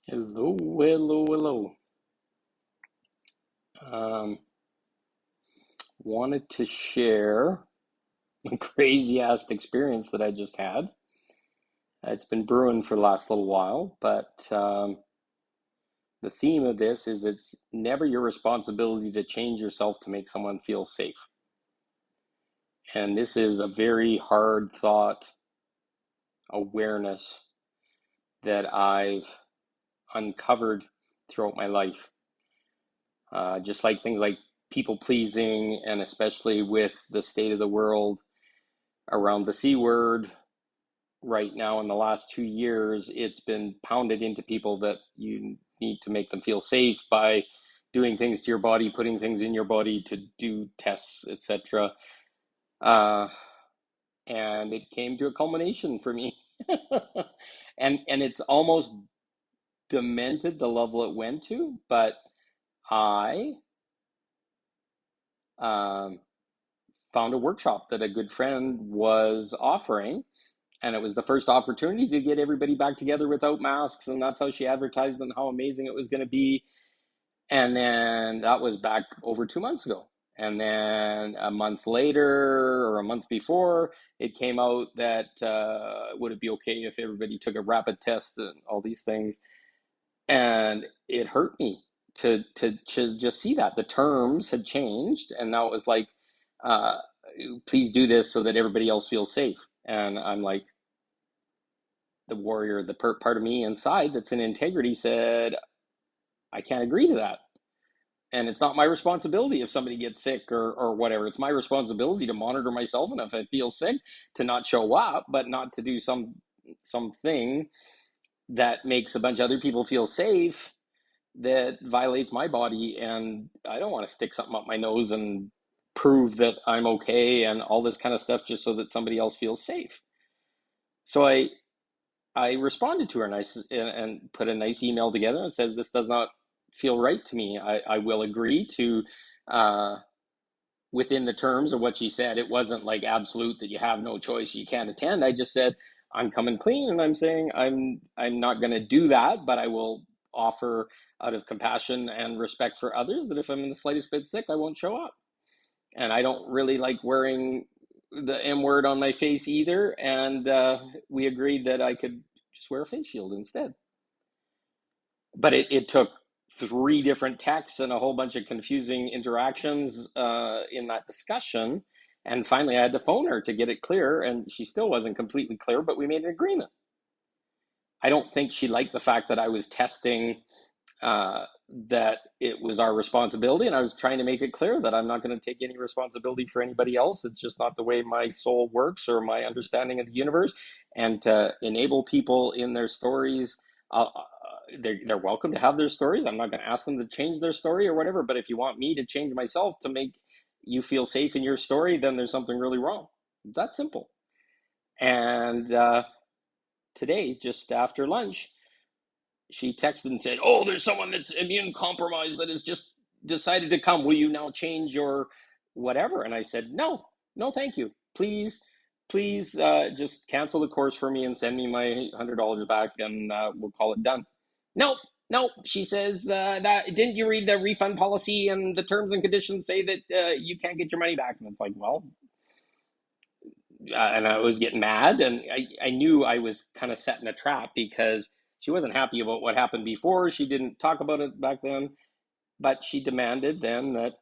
Hello, hello, hello. Um, Wanted to share a crazy ass experience that I just had. It's been brewing for the last little while, but the theme of this is it's never your responsibility to change yourself to make someone feel safe. And this is a very hard thought awareness that I've uncovered throughout my life. Just like things like people pleasing, and especially with the state of the world around the C word right now in the last 2 years, it's been pounded into people that you need to make them feel safe by doing things to your body, putting things in your body to do tests, etc. Uh, and it came to a culmination for me. And it's almost demented the level it went to, but I um, found a workshop that a good friend was offering, and it was the first opportunity to get everybody back together without masks, and that's how she advertised and how amazing it was going to be. And then that was back over 2 months ago, and then a month later, or a month before, it came out that would it be okay if everybody took a rapid test and all these things. And it hurt me to just see that the terms had changed, and now it was like, uh, please do this so that everybody else feels safe. And I'm like, the warrior, the part of me inside that's in integrity said, I can't agree to that. And it's not my responsibility if somebody gets sick or whatever. It's my responsibility to monitor myself, and if I feel sick, to not show up, but not to do something that makes a bunch of other people feel safe that violates my body. And I don't want to stick something up my nose and prove that I'm okay and all this kind of stuff just so that somebody else feels safe. So I responded to her, and and put a nice email together and says, this does not feel right to me. I will agree to uh, within the terms of what she said. It wasn't like absolute that you have no choice, you can't attend. I just said, I'm coming clean, and I'm saying I'm not going to do that, but I will offer out of compassion and respect for others that if I'm in the slightest bit sick, I won't show up. And I don't really like wearing the M word on my face either. And we agreed that I could just wear a face shield instead. But it took three different texts and a whole bunch of confusing interactions in that discussion. And finally, I had to phone her to get it clear, and she still wasn't completely clear, but we made an agreement. I don't think she liked the fact that I was testing that it was our responsibility, and I was trying to make it clear that I'm not going to take any responsibility for anybody else. It's just not the way my soul works or my understanding of the universe. And to enable people in their stories, they're welcome to have their stories. I'm not going to ask them to change their story or whatever, but if you want me to change myself to make you feel safe in your story, then there's something really wrong. That's simple. And today, just after lunch, she texted and said, "Oh, there's someone that's immune compromised that has just decided to come. Will you now change your whatever?" And I said, "No, no, thank you. Please, just cancel the course for me and send me my $100 back, and we'll call it done." Nope, nope. She says, "That didn't you read the refund policy and the terms and conditions say that you can't get your money back?" And it's like, well, and I was getting mad, and I knew I was kind of setting a trap because she wasn't happy about what happened before. She didn't talk about it back then, but she demanded then that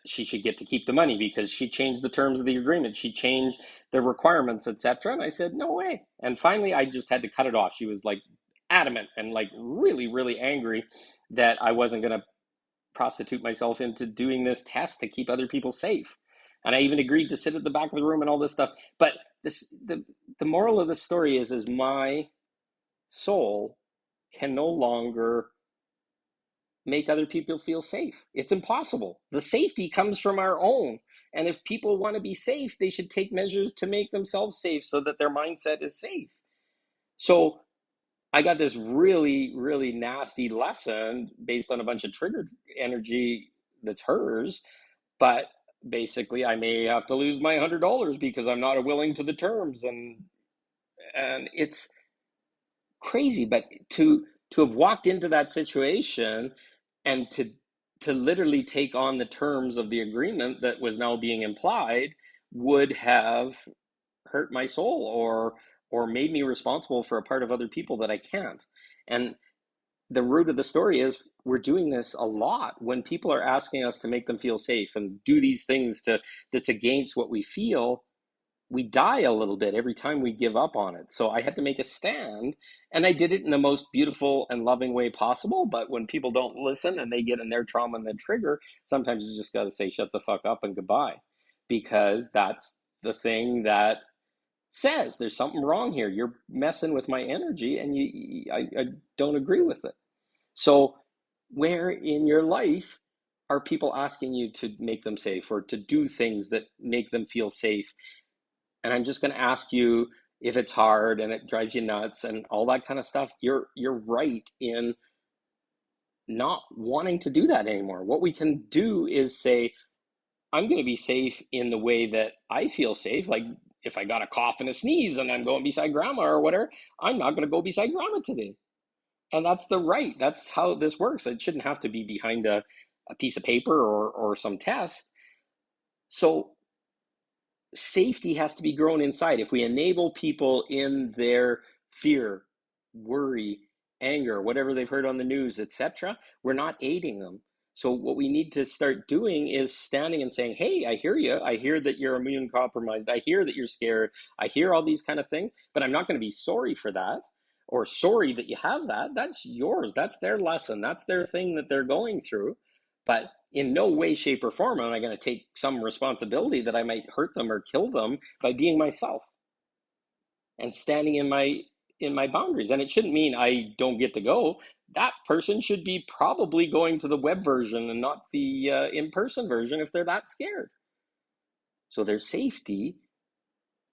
she should get to keep the money because she changed the terms of the agreement. She changed the requirements, etc. And I said, no way. And finally, I just had to cut it off. She was like adamant and like really, really angry that I wasn't going to prostitute myself into doing this test to keep other people safe. And I even agreed to sit at the back of the room and all this stuff. But the moral of the story is my soul can no longer make other people feel safe. It's impossible. The safety comes from our own. And if people want to be safe, they should take measures to make themselves safe so that their mindset is safe. So I got this really, really nasty lesson based on a bunch of triggered energy that's hers. But basically, I may have to lose my $100 because I'm not willing to the terms. And it's crazy. But to have walked into that situation and to literally take on the terms of the agreement that was now being implied would have hurt my soul, or made me responsible for a part of other people that I can't. And the root of the story is we're doing this a lot when people are asking us to make them feel safe and do these things to that's against what we feel. We die a little bit every time we give up on it. So I had to make a stand, and I did it in the most beautiful and loving way possible. But when people don't listen and they get in their trauma and then trigger, sometimes you just got to say shut the fuck up and goodbye, because that's the thing that says there's something wrong here. You're messing with my energy, and I don't agree with it. So where in your life are people asking you to make them safe or to do things that make them feel safe? And I'm just going to ask you, if it's hard and it drives you nuts and all that kind of stuff, you're right in not wanting to do that anymore. What we can do is say, I'm going to be safe in the way that I feel safe. Like if I got a cough and a sneeze and I'm going beside grandma or whatever, I'm not going to go beside grandma today. And that's the right. That's how this works. It shouldn't have to be behind a piece of paper or some test. So safety has to be grown inside. If we enable people in their fear, worry, anger, whatever they've heard on the news, etc., we're not aiding them. So what we need to start doing is standing and saying, hey, I hear you. I hear that you're immune compromised. I hear that you're scared. I hear all these kind of things, but I'm not going to be sorry for that or sorry that you have that. That's yours. That's their lesson. That's their thing that they're going through. But in no way, shape, or form am I going to take some responsibility that I might hurt them or kill them by being myself and standing in my boundaries. And it shouldn't mean I don't get to go. That person should be probably going to the web version and not the in-person version if they're that scared. So their safety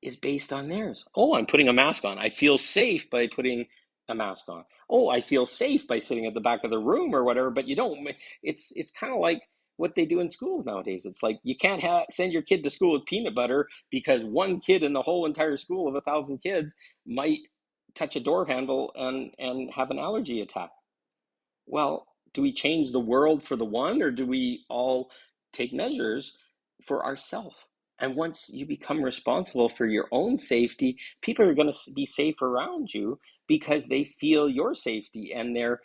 is based on theirs. Oh, I'm putting a mask on. I feel safe by putting a mask on. Oh, I feel safe by sitting at the back of the room or whatever, but you don't. It's kind of like what they do in schools nowadays. It's like you can't send your kid to school with peanut butter because one kid in the whole entire school of 1,000 kids might touch a door handle and have an allergy attack. Well, do we change the world for the one, or do we all take measures for ourselves? And once you become responsible for your own safety, people are going to be safe around you because they feel your safety and they're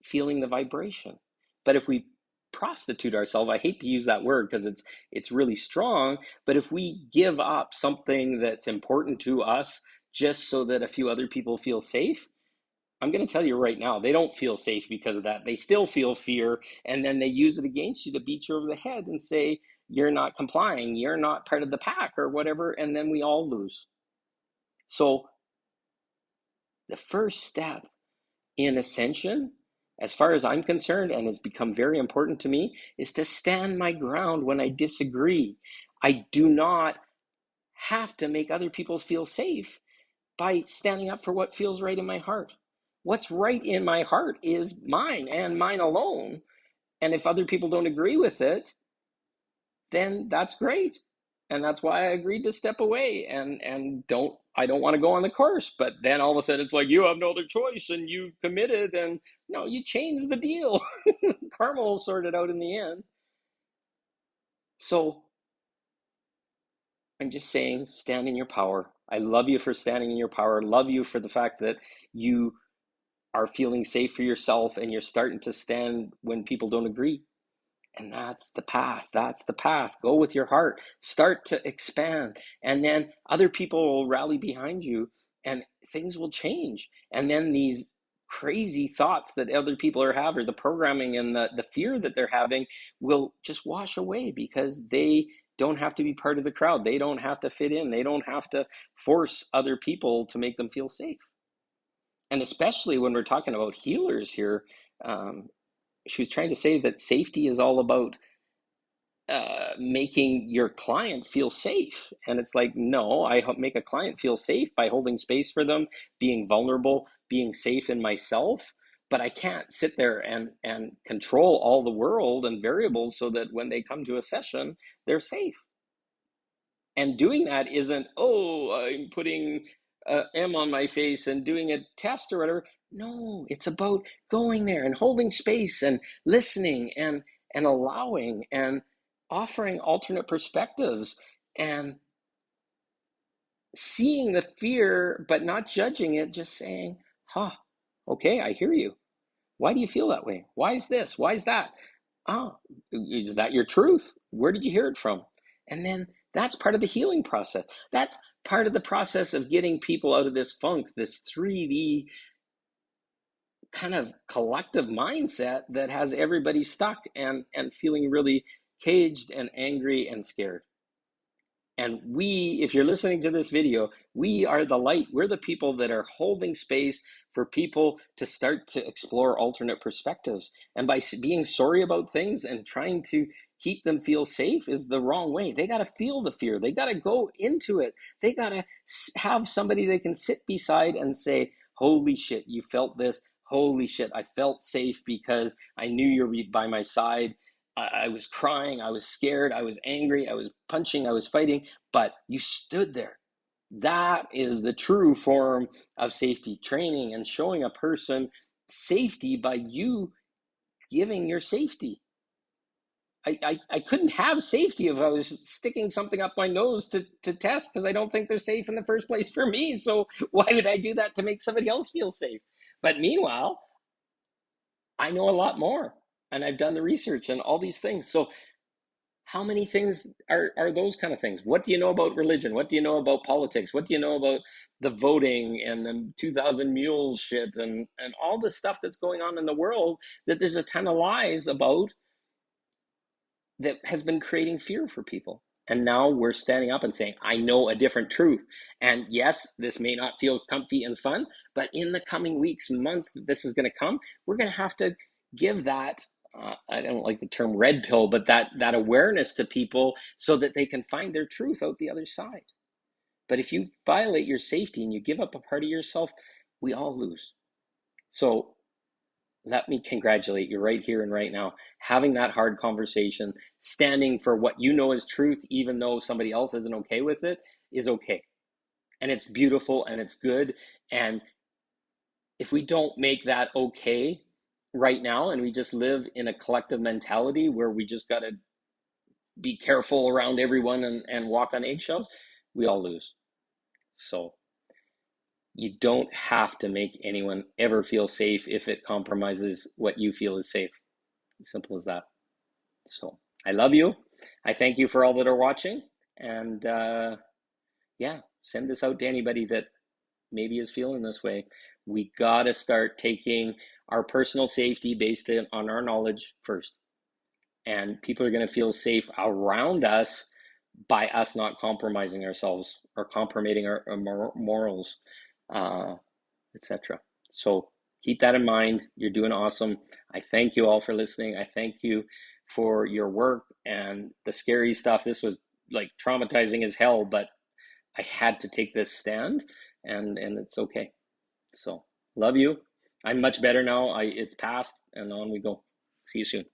feeling the vibration. But if we prostitute ourselves, I hate to use that word because it's really strong, but if we give up something that's important to us just so that a few other people feel safe, I'm going to tell you right now, they don't feel safe because of that. They still feel fear, and then they use it against you to beat you over the head and say, you're not complying, you're not part of the pack or whatever, and then we all lose. So the first step in ascension, as far as I'm concerned, and has become very important to me, is to stand my ground when I disagree. I do not have to make other people feel safe by standing up for what feels right in my heart. What's right in my heart is mine and mine alone. And if other people don't agree with it, then that's great. And that's why I agreed to step away and I don't want to go on the course. But then all of a sudden it's like, you have no other choice and you've committed, and no, you changed the deal. Karma will sort it out in the end. So I'm just saying, stand in your power. I love you for standing in your power. Love you for the fact that you are feeling safe for yourself and you're starting to stand when people don't agree. And that's the path. That's the path. Go with your heart. Start to expand. And then other people will rally behind you and things will change. And then these crazy thoughts that other people are having, the programming and the fear that they're having, will just wash away because they don't have to be part of the crowd. They don't have to fit in. They don't have to force other people to make them feel safe. And especially when we're talking about healers here, um, she was trying to say that safety is all about making your client feel safe. And it's like, no, I make a client feel safe by holding space for them, being vulnerable, being safe in myself. But I can't sit there and control all the world and variables so that when they come to a session, they're safe. And doing that isn't, oh, I'm putting M on my face and doing a test or whatever. No, it's about going there and holding space and listening and allowing and offering alternate perspectives and seeing the fear but not judging it, just saying, huh, okay, I hear you. Why do you feel that way? Why is this? Why is that? Oh, is that your truth? Where did you hear it from? And then that's part of the healing process. That's part of the process of getting people out of this funk, this 3D kind of collective mindset that has everybody stuck and feeling really caged and angry and scared. And we, if you're listening to this video, we are the light. We're the people that are holding space for people to start to explore alternate perspectives. And by being sorry about things and trying to keep them feel safe is the wrong way. They got to feel the fear. They got to go into it. They got to have somebody they can sit beside and say, holy shit, you felt this. Holy shit, I felt safe because I knew you were by my side. I was crying, I was scared, I was angry, I was punching, I was fighting, but you stood there. That is the true form of safety training and showing a person safety by you giving your safety. I couldn't have safety if I was sticking something up my nose to test because I don't think they're safe in the first place for me. So why would I do that to make somebody else feel safe? But meanwhile, I know a lot more and I've done the research and all these things. So how many things are those kind of things? What do you know about religion? What do you know about politics? What do you know about the voting and the 2000 mules shit and all the stuff that's going on in the world that there's a ton of lies about that has been creating fear for people? And now we're standing up and saying, I know a different truth. And yes, this may not feel comfy and fun, but in the coming weeks, months that this is going to come, we're going to have to give that I don't like the term red pill, but that awareness to people so that they can find their truth out the other side. But if you violate your safety and you give up a part of yourself, we all lose. So let me congratulate you right here and right now. Having that hard conversation, standing for what you know is truth, even though somebody else isn't okay with it, is okay. And it's beautiful and it's good. And if we don't make that okay right now and we just live in a collective mentality where we just got to be careful around everyone and walk on eggshells, we all lose. So you don't have to make anyone ever feel safe if it compromises what you feel is safe. As simple as that. So I love you. I thank you for all that are watching. And yeah, send this out to anybody that maybe is feeling this way. We got to start taking our personal safety based on our knowledge first. And people are going to feel safe around us by us not compromising ourselves or compromising our morals, etc. So keep that in mind. You're doing awesome. I thank you all for listening. I thank you for your work and the scary stuff. This was like traumatizing as hell, but I had to take this stand, and it's okay. So love you. I'm much better now. It's past, and on we go. See you soon.